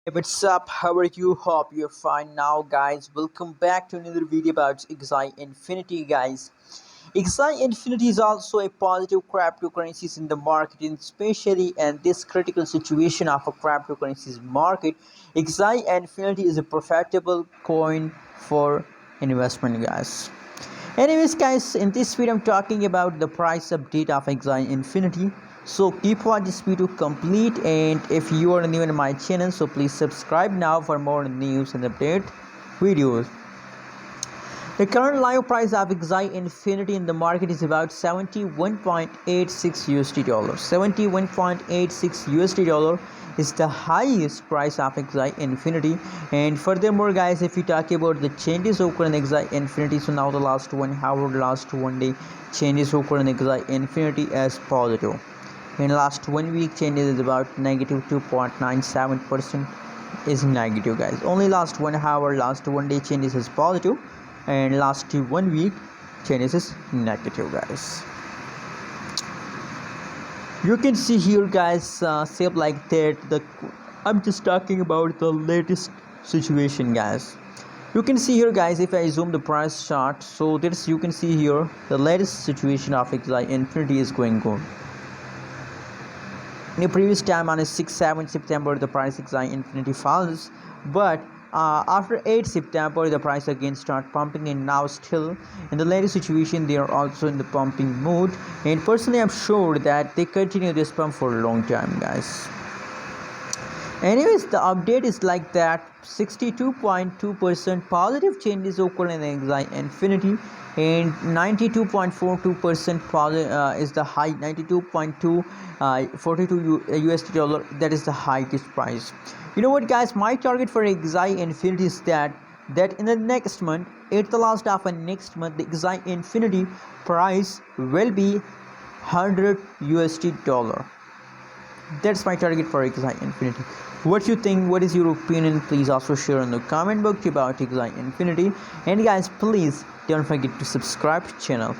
Hey, what's up? How are you? Hope you're fine now, guys. Welcome back to another video about Axie Infinity, guys. Axie Infinity is also a positive cryptocurrencies in the market, and especially in this critical situation of a cryptocurrencies market. Axie Infinity is a profitable coin for investment, guys. Anyways, guys, in this video I'm talking about the price update of Axie Infinity. So keep watching this video complete, and if you are new in my channel, so please subscribe now for more news and update videos. The current live price of Axie Infinity in the market is about 71.86 USD dollars. 71.86 USD dollar is the highest price of Axie Infinity. And furthermore, guys, if you talk about the changes occur in Axie Infinity, so now the last 1 hour, last 1 day changes occur in Axie Infinity as positive. In last 1 week changes is about negative 2.97% is negative, guys. Only last 1 hour, last 1 day changes is positive, and last 1 week changes is negative, guys. You can see here, guys, shape like that. I'm just talking about the latest situation, guys. You can see here, guys, if I zoom the price chart, so this you can see here the latest situation of Axie Infinity is going on. In the previous time on 6-7 September, the price Axie Infinity falls, but after 8 September, the price again start pumping, and now still in the latest situation they are also in the pumping mood. And personally, I'm sure that they continue this pump for a long time, guys. Anyways, the update is like that. 62.2% positive changes occur in Axie Infinity, and 92.42% is the high. 92.42 USD dollar, that is the highest price. You know what, guys, my target for Axie Infinity is that in the next month, at the last of next month, the Axie Infinity price will be 100 USD dollar. That's my target for Axie Infinity. What you think? What is your opinion? Please also share in the comment box about Axie Infinity. And guys, please don't forget to subscribe to the channel.